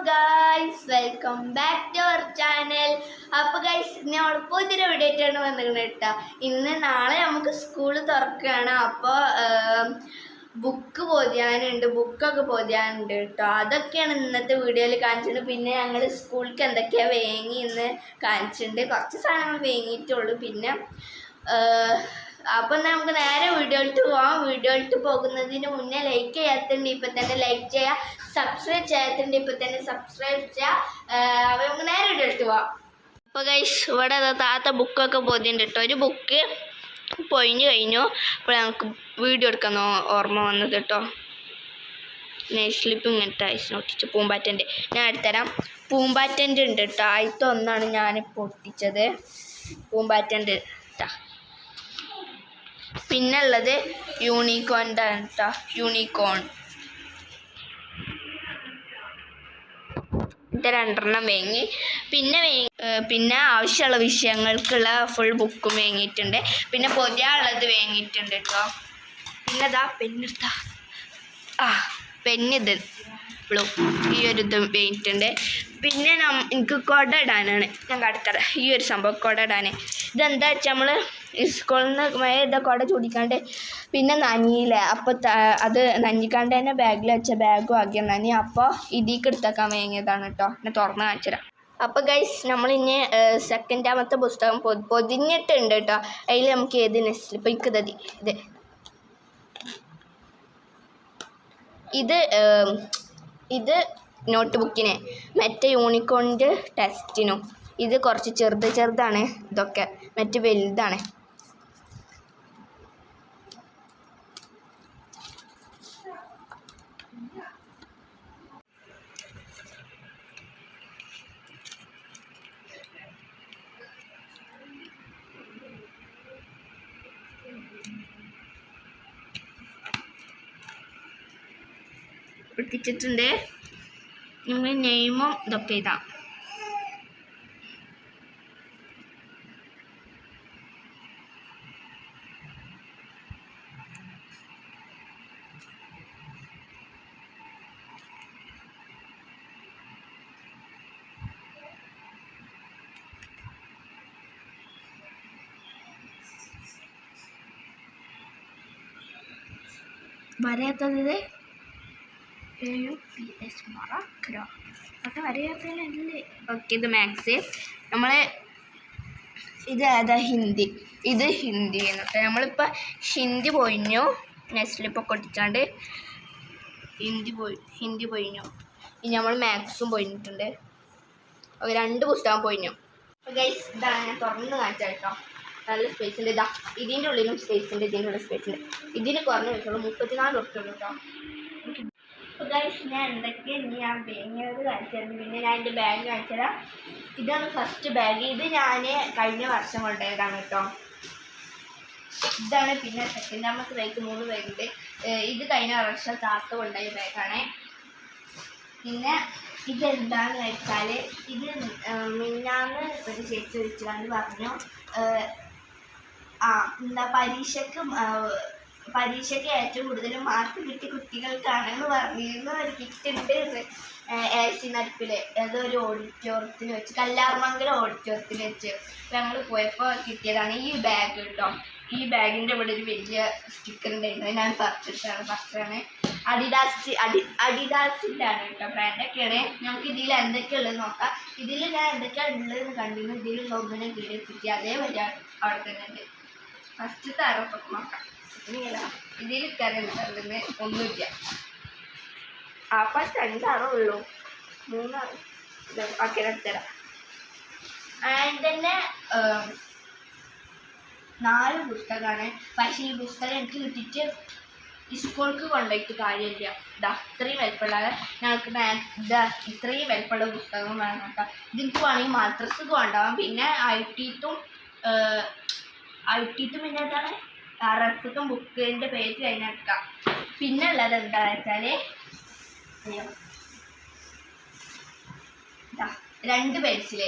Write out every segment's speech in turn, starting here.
Guys welcome back to our channel. അപ്പോൾ guys നമ്മൾ പുതിയൊരു വീഡിയോ ആയിട്ടാണ് വന്നിരിക്കുന്നത് കേട്ടോ. നാളെ നമുക്ക് സ്കൂൾ തുറക്കുകയാണ്. അപ്പോൾ ബുക്കൊക്കെ പൊതിയാനുണ്ട് കേട്ടോ. അതൊക്കെയാണ് ഇന്നത്തെ വീഡിയോയിൽ കാണിച്ചിട്ടുണ്ട്. പിന്നെ ഞങ്ങൾ സ്കൂളിലേക്ക് എന്തൊക്കെയാണ് വേങ്ങി എന്ന് കാണിച്ചിട്ടുണ്ട്. കുറച്ച് സാധനങ്ങൾ വേങ്ങിയിട്ടുള്ളൂ. പിന്നെ അപ്പം നമുക്ക് നേരെ വീഡിയോയിലിട്ട് പോവാം. വീഡിയോയിലിട്ട് പോകുന്നതിന് മുന്നേ ലൈക്ക് ചെയ്യാത്തുണ്ട് ഇപ്പം തന്നെ ലൈക്ക് ചെയ്യുക, സബ്സ്ക്രൈബ് ചെയ്യാത്തുണ്ട് ഇപ്പം തന്നെ സബ്സ്ക്രൈബ് ചെയ്യുക. അപ്പം നമുക്ക് നേരെ വീഡിയോയിലിട്ട് പോവാം. അപ്പോൾ ഗൈസ് ഇവിടെ താത്ത ബുക്കൊക്കെ പൊതിയുണ്ട് കേട്ടോ. ഒരു ബുക്ക് പൊഴിഞ്ഞു കഴിഞ്ഞു. അപ്പോൾ ഞങ്ങൾക്ക് വീഡിയോ എടുക്കാൻ ഓർമ്മ വന്നത് കേട്ടോ. നെയ്സ്ലിപ്പ് ഇങ്ങനത്തെ ഐസ് ഒട്ടിച്ച് പൂമ്പാറ്റൻ്റെ ഞാൻ എടുത്തരാം. പൂമ്പാറ്റൻ്റെ ഉണ്ട് കേട്ടോ. ആദ്യത്തെ ഒന്നാണ് ഞാനിപ്പോൾ ഒട്ടിച്ചത്. പൂമ്പാറ്റൻ്റെ കേട്ടോ. പിന്നെ ഉള്ളത് യൂണിക്കോണിൻ്റെ കേട്ടോ. യൂണിക്കോൺ ഇതിൻ്റെ 2 വേങ്ങി. പിന്നെ ആവശ്യമുള്ള വിഷയങ്ങൾക്കുള്ള ഫുൾ ബുക്കും വേങ്ങിയിട്ടുണ്ട്. പിന്നെ പൊതിയാനുള്ളത് വേങ്ങിയിട്ടുണ്ട് കേട്ടോ. പിന്നെ ഇതാ പെന്നെടുത്താ പെന്നിത് ബ്ലൂ ഈ ഒരു ഇത് വേങ്ങിയിട്ടുണ്ട്. പിന്നെ എനിക്ക് കുട ഇടാനാണ്. ഞാൻ കാട്ടിത്തരാം. ഈ ഒരു സംഭവം കുട ഇടാൻ ഇതെന്താ വെച്ചാൽ നമ്മൾ സ്കൂളിൽ നിന്ന് ഇതാ കുട ചൂടിക്കാണ്ട് പിന്നെ നനിയില്ല. അപ്പോൾ അത് നഞ്ഞിക്കാണ്ട് തന്നെ ബാഗിൽ വെച്ച ബാഗും ആക്കിയ നനി. അപ്പോൾ ഇതിലേക്ക് എടുത്തേക്കാൻ വേങ്ങിയതാണ് കേട്ടോ. ഞാൻ തുറന്ന് കാണിച്ചുതരാം. അപ്പോൾ ഗൈസ് നമ്മളിനി സെക്കൻഡാമത്തെ പുസ്തകം പൊതിഞ്ഞിട്ടുണ്ട് കേട്ടോ. അതിൽ നമുക്ക് ഏത് നെസ്ലിപ്പ് ഇക്കതി ഇത് നോട്ട് ബുക്കിന് മറ്റേ യൂണിക്കോണിൻ്റെ ടെസ്റ്റിനും. ഇത് കുറച്ച് ചെറുതാണ്. ഇതൊക്കെ മറ്റേ വലുതാണ്. ഒട്ടിച്ചിട്ടുണ്ട്. നമ്മൾ നെയിമും ഇതൊക്കെ ഇതാ. വരയാത്തത് ഒക്കെ വരയാത്തല്ലേ. ഓക്കെ ഇത് മാത്സ്. നമ്മൾ ഇത് ഏതാ ഹിന്ദി. ഇത് ഹിന്ദി എന്നിട്ട് നമ്മളിപ്പോൾ ഹിന്ദി പോയിഞ്ഞു. നെസ്ലിപ്പൊക്കെ ഒട്ടിച്ചാണ്ട് ഹിന്ദി പോയിഞ്ഞു. ഇനി നമ്മൾ മാത്സും പോയിട്ടുണ്ട്. 2 പുസ്തകം പോയിഞ്ഞു. അപ്പോൾ ഗൈസ് ഇതാണ് ഞാൻ തുറന്ന് കാണിച്ചാൽ കേട്ടോ. നല്ല സ്പേസ് ഉണ്ട്. ഇതാ ഇതിൻ്റെ ഉള്ളിലും സ്പേസ് ഉണ്ട്. ഇതിൻ്റെ ഉള്ളിൽ സ്പേസ് ഉണ്ട്. ഇതിന് കുറഞ്ഞ വെച്ചോളൂ 34 ഉള്ളൂ കേട്ടോ. അപ്പോൾ ഗൈസ് ഞാൻ ഞാൻ വേങ്ങിയത് കാണിച്ചായിരുന്നു. പിന്നെ ഞാൻ എൻ്റെ ബാഗ് കാണിച്ചുതരാം. ഇതാണ് ഫസ്റ്റ് ബാഗ്. ഇത് ഞാൻ കഴിഞ്ഞ വർഷം കൊണ്ടുപോയതാണ് കേട്ടോ. ഇതാണ് പിന്നെ സെക്കൻഡാമത്തെ ബാഗ്. 3 ബാഗുണ്ട്. ഇത് കഴിഞ്ഞ വർഷം താത്ത കൊണ്ടുപോയ ബാഗാണ്. പിന്നെ ഇതെന്താണെന്ന് വെച്ചാൽ ഇത് മിന്നാന്ന് ഒരു ചേച്ചി വിളിച്ചാണ്ട് പറഞ്ഞു പരീക്ഷയ്ക്ക് ഏറ്റവും കൂടുതൽ മാർക്ക് കിട്ടിയ കുട്ടികൾക്കാണെന്ന് പറഞ്ഞിരുന്നു. ഒരു കിറ്റ് ഉണ്ട് AC നടുപ്പിൽ ഏതൊരു ഓഡിറ്റോറിയത്തിൽ വെച്ച്, കല്ലാർമംഗലം ഓഡിറ്റോറിയത്തിൽ വെച്ച് ഞങ്ങൾ പോയപ്പോൾ കിട്ടിയതാണ് ഈ ബാഗ് കേട്ടോ. ഈ ബാഗിൻ്റെ ഇവിടെ ഒരു വലിയ സ്റ്റിക്കർ ഉണ്ടായിരുന്നു. ഞാൻ ഫസ്റ്റാണ്. അഡിഡാസിൻ്റെ ആണ് കേട്ടോ. ബ്രാൻഡൊക്കെയാണ്. നമുക്ക് ഇതിൽ എന്തൊക്കെയുള്ളത് നോക്കാം. ഇതിൽ ഞാൻ എന്തൊക്കെയാണ് ഉള്ളതെന്ന് കണ്ടിരുന്നു. ഇതിൽ ഒന്നിനെ കീഴിൽ കിട്ടി അതേപോലെ അവിടെ തന്നെ ഉണ്ട്. ഫസ്റ്റത്തെ അറപ്പൊക്കെ നോക്കാം. ഇതിൽ കയറുന്ന ഒന്നുമില്ല. അപ്പം 2 ഉള്ളൂ. 3 ഒക്കെ എടുത്തരാം. ആൻഡ് തന്നെ 4 പുസ്തകമാണ്. പക്ഷേ ഈ പുസ്തകം എനിക്ക് കിട്ടിയിട്ട് സ്കൂൾക്ക് കൊണ്ടുപോയിട്ട് കാര്യമില്ല. ഇത്രയും വലിപ്പമുള്ള ഞങ്ങൾക്ക് ഇത്രയും വലിപ്പമുള്ള പുസ്തകം വേണം കേട്ടോ. ഇതിലേക്ക് വേണമെങ്കിൽ മദ്രസക്ക് കൊണ്ടുപോകാം. പിന്നെ ഐ.ടിത്തും പിന്നെ എന്താണ് റഫിക്കും ബുക്കിൻ്റെ പേജ് കഴിഞ്ഞെടുക്കാം. പിന്നെ ഉള്ളത് എന്താണെന്ന് വെച്ചാൽ 2 പെൻസിൽ.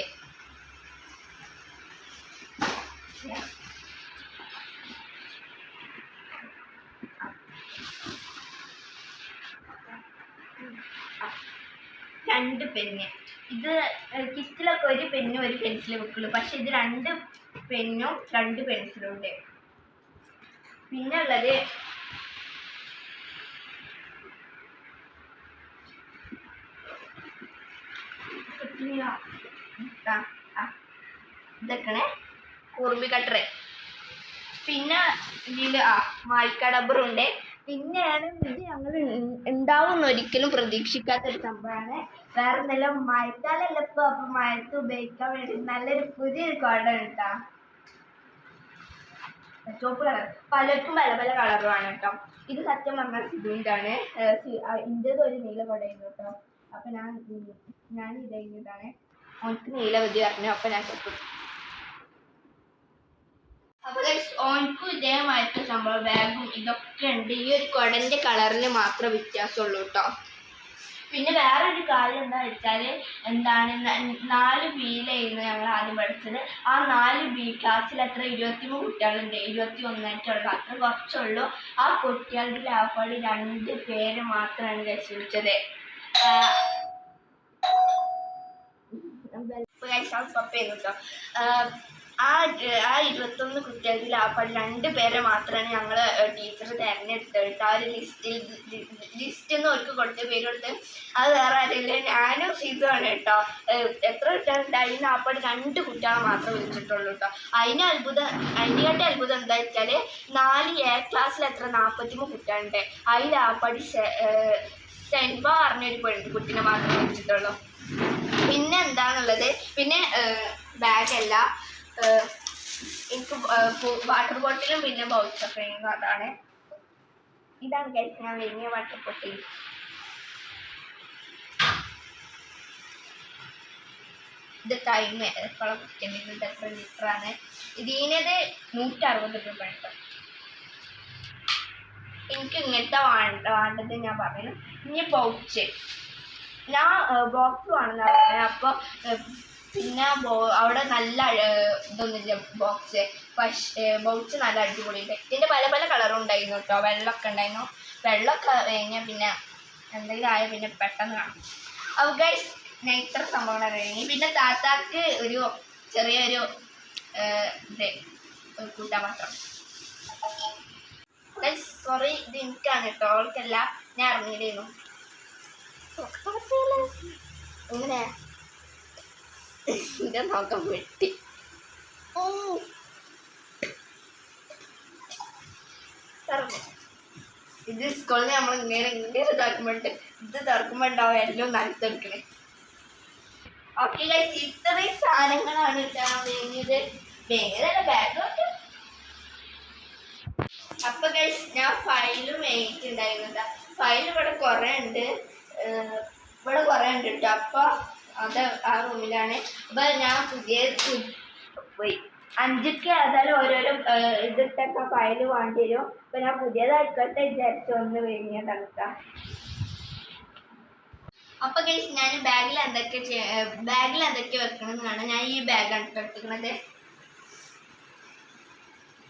2 പെന്ന്. ഇത് കിറ്റിലൊക്കെ ഒരു പെന്നും ഒരു പെൻസിൽ വെക്കുള്ളൂ, പക്ഷെ ഇത് 2 പെന്നും 2 പെൻസിലും ഉണ്ട്. പിന്നെ ഉള്ളത് ഇതൊക്കെ കുറുമ്പി കട്ടറ്. പിന്നെ ഇതിൽ മായ്ക്ക ഡബ്ബറുണ്ട്. പിന്നെയാണ് ഇത് ഞങ്ങൾ ഉണ്ടാവുമെന്ന് ഒരിക്കലും പ്രതീക്ഷിക്കാത്തൊരു സംഭവമാണ്. വേറെ നല്ല മഴക്കാലമല്ല ഇപ്പോൾ, അപ്പം മഴത്ത് ഉപയോഗിക്കാൻ വേണ്ടി നല്ലൊരു പുതിയൊരു കുടം കേട്ടോ. ചുവപ്പ് കളർ, പലർക്കും പല പല കളറുമാണ് കേട്ടോ. ഇത് സത്യം പറഞ്ഞാൽ സിധുവിൻ്റെയാണ്. ഇന്ത്യത് ഒരു നീല കുടയായിരുന്നു കേട്ടോ. അപ്പം ഞാൻ ഇത് കഴിഞ്ഞിട്ടാണ് ഓനക്ക് നീലവധി പറഞ്ഞു. അപ്പം ഞാൻ ചുറ്റും അപ്പോൾ ഓനക്കും ഇതേമായിട്ട് സംഭവം ബാഗും ഇതൊക്കെ ഉണ്ട്. ഈ ഒരു കുടൻ്റെ കളറിന് മാത്രമേ വ്യത്യാസമുള്ളൂ കേട്ടോ. പിന്നെ വേറൊരു കാര്യം എന്താ വെച്ചാൽ, 4 ബിയിലായിരുന്നു ഞങ്ങൾ ആദ്യം പഠിച്ചത്. ആ 4 ബി ക്ലാസ്സിൽ എത്ര 23 കുട്ടികളുണ്ട്, 21 അത്ര കുറച്ചുള്ളൂ. ആ കുട്ടികളുടെ ലാപ്പാടി 2 പേര് മാത്രമാണ് വിളിച്ചത്. കേട്ടോ. ആ 21 കുട്ടികളുടെ ലാപ്പാടി 2 പേരെ മാത്രമാണ് ഞങ്ങൾ ടീച്ചർ തിരഞ്ഞെടുത്തിട്ട് ആ ഒരു ലിസ്റ്റൊന്നും അവർക്ക് കൊടുത്ത് പേര് കൊടുത്ത്. അത് വേറെ ആരില്ല, ഞാനും സിധുവാണ് കേട്ടോ. എത്ര കുട്ടികളുണ്ടായി? ലാപ്പാടി 2 കുട്ടികളെ മാത്രമേ വിളിച്ചിട്ടുള്ളൂ കേട്ടോ. അതിനെക്കാട്ടി അത്ഭുതം എന്താ വെച്ചാൽ 4 A ക്ലാസ്സിൽ എത്ര 43 കുട്ടികളുണ്ട്. അതിൽ ലാപ്പാടി സെൻബ പറഞ്ഞൊരു കുട്ടീനെ മാത്രമേ വിളിച്ചിട്ടുള്ളൂ. പിന്നെ എന്താണുള്ളത്, പിന്നെ ബാഗല്ല, എനിക്ക് വാട്ടർ ബോട്ടിലും പിന്നെ ബൗച്ചൊക്കെ അതാണ്. ഇതാണ് കഴിച്ച് ഞാൻ വലിയ വാട്ടർ ബോട്ടിൽ. ഇത് ടൈം എപ്പോഴും കുടിക്കേണ്ടത്, ഇത് എത്ര ലിറ്ററാണ്. ഇതിനത് 160 രൂപ ഉണ്ട്. എനിക്ക് ഇങ്ങനത്തെ വേണ്ടത് ഞാൻ പറഞ്ഞു. ഇനി ബൗച്ച്, ഞാൻ ബോക്സ് വേണമെന്നാണ് പറഞ്ഞത്. അപ്പോൾ പിന്നെ അവിടെ നല്ല ഇതൊന്നുമില്ല ബോക്സ്, പക്ഷേ ബൗച്ച് നല്ല അടിപൊളിയുണ്ട്. ഇതിൻ്റെ പല പല കളറും ഉണ്ടായിരുന്നു കേട്ടോ. വെള്ളമൊക്കെ ഉണ്ടായിരുന്നു. വെള്ളമൊക്കെ കഴിഞ്ഞാൽ പിന്നെ എന്തെങ്കിലും ആയാൽ പിന്നെ പെട്ടെന്ന് കാണും. അപ്പോൾ ഗൈസ് ഞാൻ ഇത്ര സംഭവങ്ങളാണ് കഴിഞ്ഞു. പിന്നെ താത്താക്ക് ഒരു ചെറിയൊരു ഇത് കൂട്ടാൻ മാത്രം. ഗൈസ് സോറി, ഇത് എനിക്കാണ് കേട്ടോ, അവൾക്കല്ല. ഞാൻ അറിഞ്ഞില്ലായിരുന്നു. എങ്ങനെ എൻ്റെ നോക്കം വെട്ടി. ഇത് സ്കൂളിൽ നമ്മൾ ഇങ്ങനെ ഇതാക്കുമ്പോണ്ട് ഇത് തുറക്കുമ്പോൾ ഉണ്ടാവും എല്ലാം നനത്തെടുക്കണേ. ഓക്കെ ഗൈസ്, ഇത്രയും സാധനങ്ങളാണ് വേങ്ങിയത്. വേങ്ങിയതല്ല ബാഗ്. അപ്പൊ ഗൈസ് ഞാൻ ഫയലും വേങ്ങിയിട്ടുണ്ടായിരുന്നത്. ഫയൽ ഇവിടെ കുറേ ഉണ്ട്, ഇവിടെ കുറേ ഉണ്ട് കേട്ടോ. അപ്പോൾ അത് ആ റൂമിലാണ്. അപ്പോൾ ഞാൻ പോയി 5ക്ക് ഏതായാലും ഓരോരോ ഇതിട്ടൊക്കെ ഫയൽ വേണ്ടി വരും. അപ്പോൾ ഞാൻ പുതിയതായിക്കോട്ടെ വിചാരിച്ചു ഒന്ന് വേങ്ങിയതാണ് കേട്ടോ. അപ്പോൾ ഗൈസ് ഞാൻ ബാഗിൽ എന്തൊക്കെ വെക്കണമെന്ന് കാണാം. ഞാൻ ഈ ബാഗാണ് എടുത്തിരിക്കുന്നത്.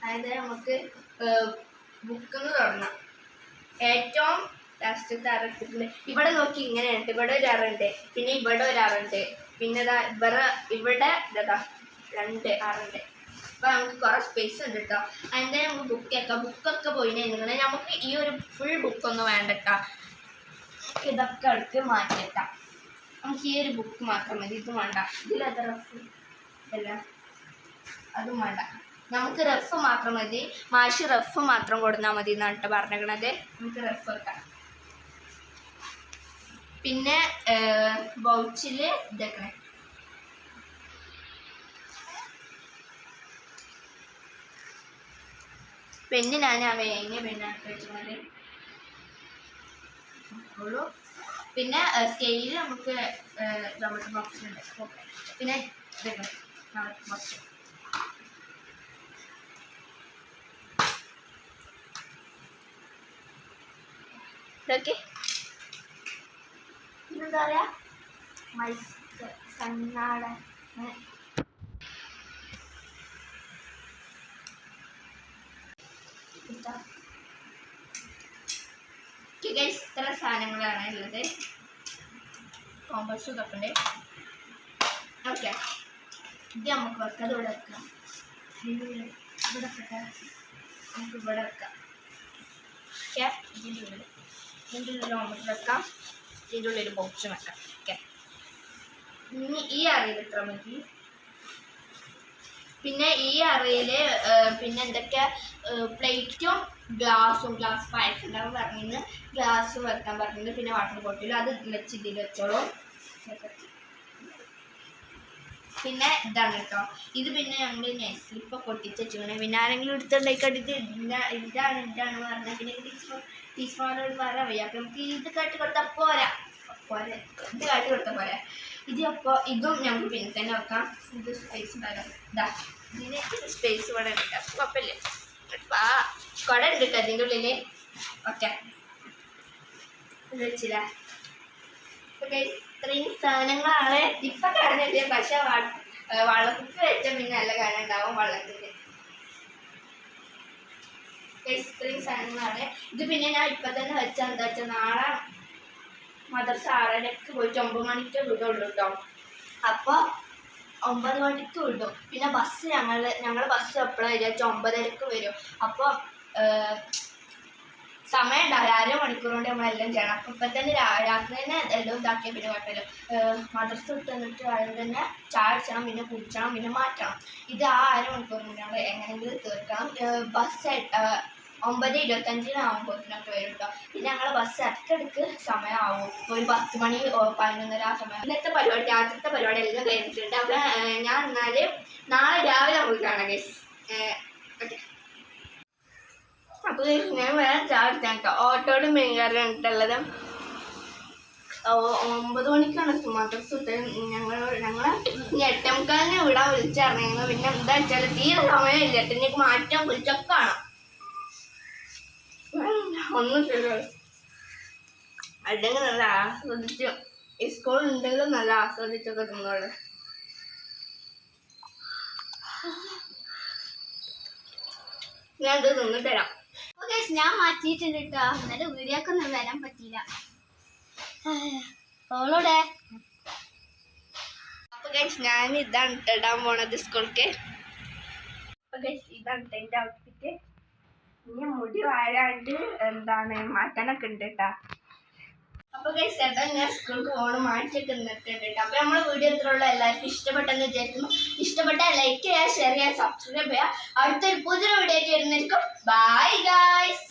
അതായത് നമുക്ക് ബുക്കെന്ന് തുടങ്ങാം. ഏറ്റവും ലാസ്റ്റത്തെ അറത്തിട്ടുണ്ട്. ഇവിടെ നോക്കി ഇങ്ങനെയുണ്ട്. ഇവിടെ ഒരു അറുണ്ട്, പിന്നെ ഇവിടെ ഒരു അറുണ്ട്, പിന്നെ ഇവിടെ 2 അറുണ്ട്. അപ്പോൾ നമുക്ക് കുറേ സ്പേസ് ഉണ്ട് കേട്ടോ. അതിൻ്റെ നമുക്ക് ബുക്കൊക്കെ പോയി കഴിഞ്ഞാൽ നമുക്ക് ഈ ഒരു ഫുൾ ബുക്കൊന്നും വേണ്ട കേട്ടോ. ഇതൊക്കെ എടുത്ത് മാറ്റിയിട്ടാം. നമുക്ക് ഈ ഒരു ബുക്ക് മാത്രം മതി. ഇത് വേണ്ട. ഇതിലത് റഫ് അല്ല, അതും വേണ്ട. നമുക്ക് റഫ് മാത്രം മതി. മാഷ് റഫ് മാത്രം കൊടുത്താൽ മതി എന്നാണ് കേട്ടോ പറഞ്ഞേക്കണത്. നമുക്ക് റഫ് വെക്കാം. പിന്നെ ബൗച്ചിൽ ഇതൊക്കെ പെണ്ണ് ഞാൻ വേങ്ങിയ പെണ്ണാണ് വെച്ചിട്ടുള്ളത്. പിന്നെ സ്കെയിൽ നമുക്ക് ജോമെട്രി ബോക്സിലുണ്ട്. ഓക്കെ, പിന്നെ ഇതൊക്കെ ജോമെട്രി ബോക്സ്. ഇതൊക്കെ പിന്നെന്താ പറയുക, കണ്ണാട. ഇത്ര സാധനങ്ങളാണ് ഉള്ളത്. കോമ്പസ് ഇതൊക്കെ ഉണ്ട്. ഓക്കെ, ഇത് നമുക്ക് വെക്കാം. അത് ഇവിടെ വെക്കാം. ഇവിടെ വെക്കട്ടെ, നമുക്ക് ഇവിടെ വെക്കാം. ഓക്കെ, ഇതിൻ്റെ ഉള്ളിൽ ഓമ്പസ് വെക്കാം. ഇതിൻ്റെ ഉള്ളിൽ ബോക്സ് വെക്കാം. ഓക്കെ, ഇനി ഈ അറയിൽ ഇത്ര മതി. പിന്നെ ഈ അറയിൽ പിന്നെ എന്തൊക്കെ പ്ലേറ്റും ഗ്ലാസ് പായസം ഉണ്ടാവും പറഞ്ഞിരുന്നു. ഗ്ലാസ് വെക്കാൻ പറഞ്ഞിരുന്നു. പിന്നെ വാട്ടർ ബോട്ടിലും അത് വെച്ച് ഇതിൽ വെച്ചോളൂ. പിന്നെ ഇതാണ് കേട്ടോ, ഇത് പിന്നെ ഞങ്ങൾ നെസ്ലിപ്പോൾ പൊട്ടിച്ച് വെച്ചിട്ടുണ്ട്. പിന്നെ ആരെങ്കിലും എടുത്തുണ്ടായിക്കണ്ടിട്ട് ഇതാണ് പറഞ്ഞാൽ പിന്നെ ടീച്ചർമാരോട് പറയാൻ വയ്യ. അപ്പം നമുക്ക് ഇത് കാട്ടി കൊടുത്താൽ പോരാ, ഇത് കാട്ടി കൊടുത്താൽ പോരാ. ഇത് അപ്പോൾ ഇതും ഞങ്ങൾക്ക് പിന്നെ തന്നെ വെക്കാം. ഇത് സ്പേസ് ഉണ്ടാകാം. ഇതിന് സ്പേസ് ഇവിടെ ഉണ്ട്, കുഴപ്പമില്ല. കുട ഉണ്ട് കേട്ടോ അതിൻ്റെ ഉള്ളിൽ. ഓക്കെ, ഇത് വെച്ചില്ല. ഓക്കെ, ഇത്രയും സാധനങ്ങളാണ് ഇപ്പം കാണുന്നില്ല. പക്ഷെ വള്ളക്കുപ്പി വെച്ചാൽ പിന്നെ നല്ല കാര്യം ഉണ്ടാവും വള്ളത്തിൻ്റെ. ഇത്രയും സാധനങ്ങളാണ്. ഇത് പിന്നെ ഞാൻ ഇപ്പം തന്നെ വെച്ചാൽ എന്താ വെച്ചാൽ നാളെ മദർസ 6:30 പോയിട്ട് 9 മണിക്ക് വിടുള്ളൂ കേട്ടോ. അപ്പോൾ 9 മണിക്ക് വിടും. പിന്നെ ബസ് ഞങ്ങൾ ബസ് എപ്പോഴാണ് വരിക വെച്ചാൽ 9:30 വരും. അപ്പോൾ സമയം ഉണ്ടാവില്ല, 1/2 മണിക്കൂർ കൊണ്ട് നമ്മളെല്ലാം ചെയ്യണം. അപ്പോൾ ഇപ്പം തന്നെ രാത്രി തന്നെ എല്ലാം ഇതാക്കിയാൽ പിന്നെ കുഴപ്പമില്ല. മദർസ വിട്ട് വന്നിട്ട് ആദ്യം തന്നെ ചായ അടിച്ചണം, പിന്നെ കുടിച്ചണം, പിന്നെ മാറ്റണം. ഇത് ആ 1/2 മണിക്കൂർ കൊണ്ട് നമ്മൾ എങ്ങനെയെങ്കിലും തീർക്കണം. ബസ് 9:25 വരും കേട്ടോ. പിന്നെ ഞങ്ങളെ ബസ് ഇടയ്ക്കിടയ്ക്ക് സമയമാവും. ഒരു 10 മണി 11:30 ആ സമയം. ഇന്നത്തെ പരിപാടി, രാത്രിത്തെ പരിപാടി എല്ലാം കഴിഞ്ഞിട്ടുണ്ട്. അപ്പോൾ ഞാൻ എന്നാൽ നാളെ രാവിലെ നമുക്ക് കാണാം ഗൈസ്. ഓക്കെ, അപ്പോൾ ഞാൻ വേറെ ചാർജ് കേട്ടോ. ഓട്ടോയുടെ മെയിൻ കാര്യം ഇട്ടുള്ളത് 9 മണിക്കാണ് മദ്രസ വിട്ട്. ഞങ്ങളെ 8:45 വിടാൻ വിളിച്ചറിഞ്ഞു. പിന്നെ എന്താ വെച്ചാൽ തീരെ സമയമില്ല. എനിക്ക് മാറ്റാൻ വിളിച്ചൊക്കെ കാണാം. ഒന്നും ശരിയാ, അല്ലെങ്കിൽ നല്ല ആസ്വദിച്ചു ഈ സ്കൂൾ ഉണ്ടെങ്കിലും നല്ല ആസ്വദിച്ചൊക്കെ തിന്നോളൂ. ഞാൻ ഇത് തിന്നിട്ടരാം. ഓക്കെ, ഞാൻ മാറ്റിയിട്ടുണ്ട് കേട്ടോ. എന്നാലും വീഡിയോക്കൊന്നും വരാൻ പറ്റിയില്ല. ഓളോടെ അപ്പൊ ഗൈസ് ഞാൻ ഇതാണ് ഇടാൻ പോണത് സ്കൂൾക്ക്. അപ്പൊ ഗൈസ് ഇതാണ് എൻ്റെ ഔട്ട്ഫിറ്റ്. ഇനി മുടി വാരാണ്ട് എന്താണ് മാറ്റാനൊക്കെ ഉണ്ട് കേട്ടാ. അപ്പൊ ഗൈസ് ചേട്ടാ ഞാൻ സ്കൂൾക്ക് പോകണം, മാറ്റിയൊക്കെ നിന്നിട്ടുണ്ട് കേട്ടോ. അപ്പൊ നമ്മളെ വീഡിയോ ഇത്രയുള്ള എല്ലാവർക്കും ഇഷ്ടപ്പെട്ടെന്ന് വിചാരിക്കുന്നു. ഇഷ്ടപ്പെട്ടാൽ ലൈക്ക് ചെയ്യുക, ഷെയർ ചെയ്യുക, സബ്സ്ക്രൈബ് ചെയ്യുക. അടുത്തൊരു പുതിയ വീഡിയോ ആയിട്ട് വരുന്നതായിരിക്കും. Bye guys.